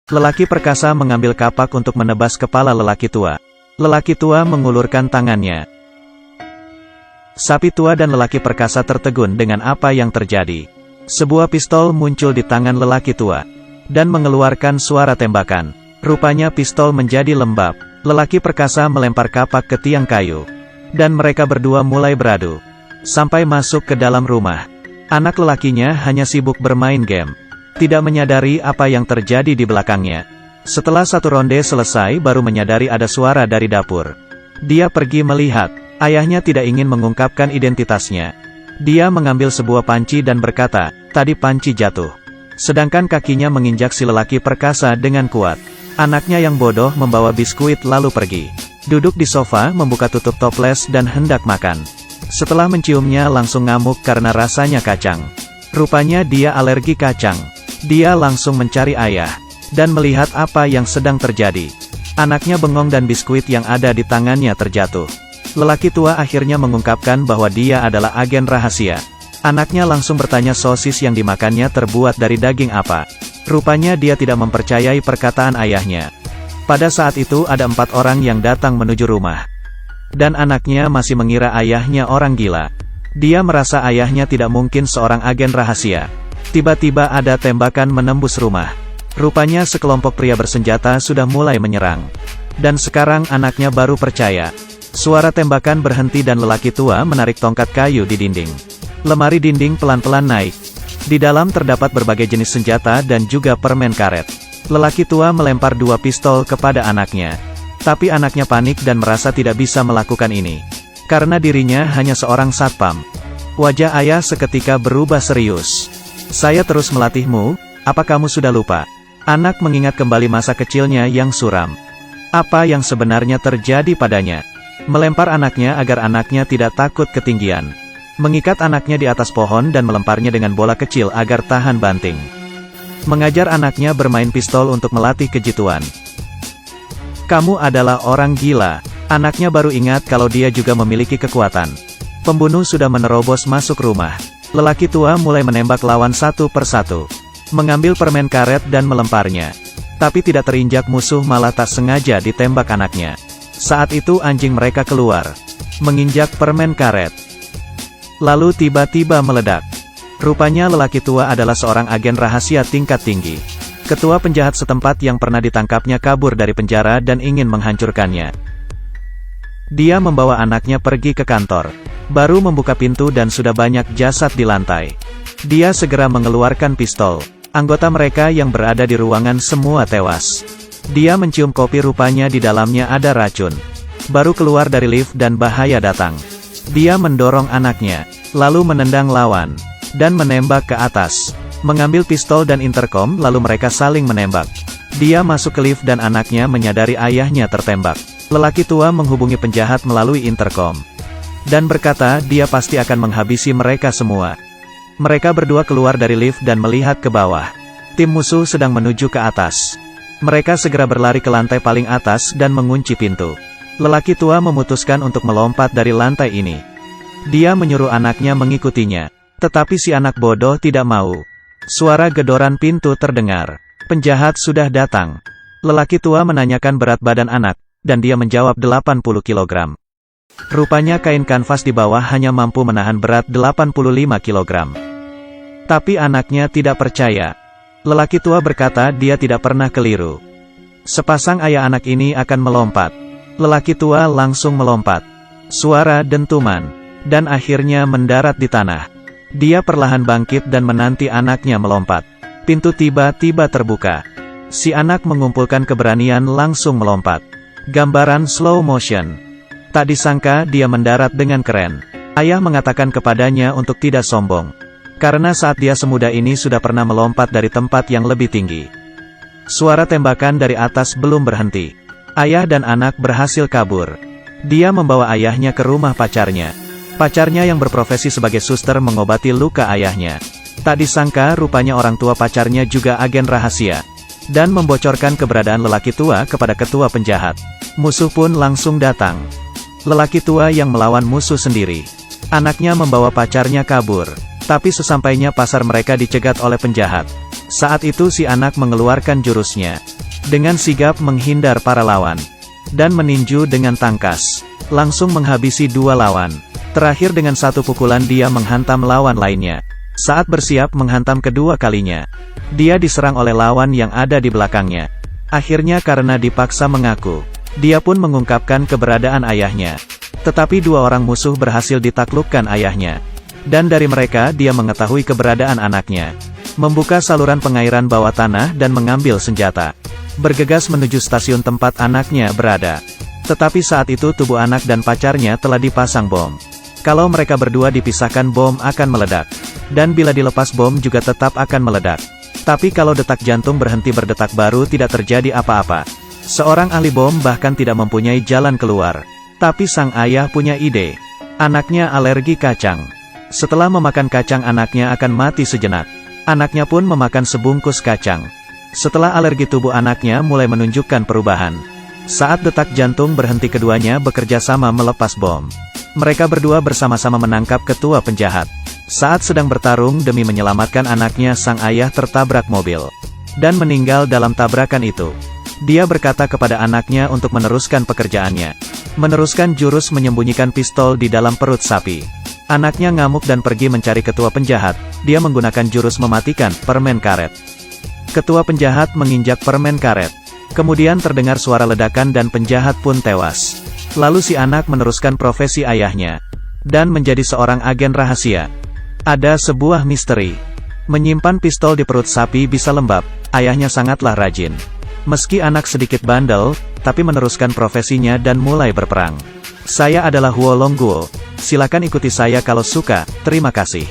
Lelaki perkasa mengambil kapak untuk menebas kepala lelaki tua. Lelaki tua mengulurkan tangannya. Sapi tua dan lelaki perkasa tertegun dengan apa yang terjadi. Sebuah pistol muncul di tangan lelaki tua dan mengeluarkan suara tembakan. Rupanya pistol menjadi lembab. Lelaki perkasa melempar kapak ke tiang kayu, dan mereka berdua mulai beradu sampai masuk ke dalam rumah. Anak lelakinya hanya sibuk bermain game, tidak menyadari apa yang terjadi di belakangnya. Setelah satu ronde selesai baru menyadari ada suara dari dapur. Dia pergi melihat. Ayahnya tidak ingin mengungkapkan identitasnya. Dia mengambil sebuah panci dan berkata, "Tadi panci jatuh." Sedangkan kakinya menginjak si lelaki perkasa dengan kuat. Anaknya yang bodoh membawa biskuit lalu pergi. Duduk di sofa membuka tutup toples dan hendak makan. Setelah menciumnya langsung ngamuk karena rasanya kacang. Rupanya dia alergi kacang. Dia langsung mencari ayah dan melihat apa yang sedang terjadi. Anaknya bengong dan biskuit yang ada di tangannya terjatuh. Lelaki tua akhirnya mengungkapkan bahwa dia adalah agen rahasia. Anaknya langsung bertanya sosis yang dimakannya terbuat dari daging apa. Rupanya dia tidak mempercayai perkataan ayahnya. Pada saat itu ada 4 orang yang datang menuju rumah. Dan anaknya masih mengira ayahnya orang gila. Dia merasa ayahnya tidak mungkin seorang agen rahasia. Tiba-tiba ada tembakan menembus rumah. Rupanya sekelompok pria bersenjata sudah mulai menyerang. Dan sekarang anaknya baru percaya. Suara tembakan berhenti dan lelaki tua menarik tongkat kayu di dinding. Lemari dinding pelan-pelan naik. Di dalam terdapat berbagai jenis senjata dan juga permen karet. Lelaki tua melempar 2 pistol kepada anaknya. Tapi anaknya panik dan merasa tidak bisa melakukan ini. Karena dirinya hanya seorang satpam. Wajah ayah seketika berubah serius. "Saya terus melatihmu, apa kamu sudah lupa?" Anak mengingat kembali masa kecilnya yang suram. Apa yang sebenarnya terjadi padanya? Melempar anaknya agar anaknya tidak takut ketinggian. Mengikat anaknya di atas pohon dan melemparnya dengan bola kecil agar tahan banting. Mengajar anaknya bermain pistol untuk melatih kejituan. "Kamu adalah orang gila." Anaknya baru ingat kalau dia juga memiliki kekuatan. Pembunuh sudah menerobos masuk rumah. Lelaki tua mulai menembak lawan satu persatu. Mengambil permen karet dan melemparnya. Tapi tidak terinjak musuh malah tak sengaja ditembak anaknya. Saat itu anjing mereka keluar, menginjak permen karet. Lalu tiba-tiba meledak. Rupanya lelaki tua adalah seorang agen rahasia tingkat tinggi. Ketua penjahat setempat yang pernah ditangkapnya kabur dari penjara dan ingin menghancurkannya. Dia membawa anaknya pergi ke kantor. Baru membuka pintu dan sudah banyak jasad di lantai. Dia segera mengeluarkan pistol. Anggota mereka yang berada di ruangan semua tewas. Dia mencium kopi, rupanya di dalamnya ada racun. Baru keluar dari lift dan bahaya datang. Dia mendorong anaknya, lalu menendang lawan, dan menembak ke atas. Mengambil pistol dan intercom lalu mereka saling menembak. Dia masuk ke lift dan anaknya menyadari ayahnya tertembak. Lelaki tua menghubungi penjahat melalui intercom. Dan berkata dia pasti akan menghabisi mereka semua. Mereka berdua keluar dari lift dan melihat ke bawah. Tim musuh sedang menuju ke atas. Mereka segera berlari ke lantai paling atas dan mengunci pintu. Lelaki tua memutuskan untuk melompat dari lantai ini. Dia menyuruh anaknya mengikutinya. Tetapi si anak bodoh tidak mau. Suara gedoran pintu terdengar. Penjahat sudah datang. Lelaki tua menanyakan berat badan anak, dan dia menjawab 80 kg. Rupanya kain kanvas di bawah hanya mampu menahan berat 85 kg. Tapi anaknya tidak percaya. Lelaki tua berkata dia tidak pernah keliru. Sepasang ayah anak ini akan melompat. Lelaki tua langsung melompat. Suara dentuman. Dan akhirnya mendarat di tanah. Dia perlahan bangkit dan menanti anaknya melompat. Pintu tiba-tiba terbuka. Si anak mengumpulkan keberanian langsung melompat. Gambaran slow motion. Tak disangka dia mendarat dengan keren. Ayah mengatakan kepadanya untuk tidak sombong. Karena saat dia semuda ini sudah pernah melompat dari tempat yang lebih tinggi. Suara tembakan dari atas belum berhenti. Ayah dan anak berhasil kabur. Dia membawa ayahnya ke rumah pacarnya. Pacarnya yang berprofesi sebagai suster mengobati luka ayahnya. Tak disangka rupanya orang tua pacarnya juga agen rahasia. Dan membocorkan keberadaan lelaki tua kepada ketua penjahat. Musuh pun langsung datang. Lelaki tua yang melawan musuh sendiri. Anaknya membawa pacarnya kabur. Tapi sesampainya pasar mereka dicegat oleh penjahat. Saat itu si anak mengeluarkan jurusnya. Dengan sigap menghindar para lawan. Dan meninju dengan tangkas. Langsung menghabisi 2 lawan. Terakhir dengan 1 pukulan dia menghantam lawan lainnya. Saat bersiap menghantam kedua kalinya, dia diserang oleh lawan yang ada di belakangnya. Akhirnya karena dipaksa mengaku, dia pun mengungkapkan keberadaan ayahnya. Tetapi 2 orang musuh berhasil ditaklukkan ayahnya. Dan dari mereka dia mengetahui keberadaan anaknya. Membuka saluran pengairan bawah tanah dan mengambil senjata. Bergegas menuju stasiun tempat anaknya berada. Tetapi saat itu tubuh anak dan pacarnya telah dipasang bom. Kalau mereka berdua dipisahkan bom akan meledak. Dan bila dilepas bom juga tetap akan meledak. Tapi kalau detak jantung berhenti berdetak baru tidak terjadi apa-apa. Seorang ahli bom bahkan tidak mempunyai jalan keluar. Tapi sang ayah punya ide. Anaknya alergi kacang. Setelah memakan kacang anaknya akan mati sejenak. Anaknya pun memakan sebungkus kacang. Setelah alergi tubuh anaknya mulai menunjukkan perubahan. Saat detak jantung berhenti keduanya bekerja sama melepas bom. Mereka berdua bersama-sama menangkap ketua penjahat. Saat sedang bertarung demi menyelamatkan anaknya sang ayah tertabrak mobil. Dan meninggal dalam tabrakan itu. Dia berkata kepada anaknya untuk meneruskan pekerjaannya. Meneruskan jurus menyembunyikan pistol di dalam perut sapi. Anaknya ngamuk dan pergi mencari ketua penjahat. Dia menggunakan jurus mematikan permen karet. Ketua penjahat menginjak permen karet. Kemudian terdengar suara ledakan dan penjahat pun tewas. Lalu si anak meneruskan profesi ayahnya. Dan menjadi seorang agen rahasia. Ada sebuah misteri. Menyimpan pistol di perut sapi bisa lembab. Ayahnya sangatlah rajin. Meski anak sedikit bandel, tapi meneruskan profesinya dan mulai berperang. Saya adalah Huo Longguo. Silakan ikuti saya kalau suka. Terima kasih.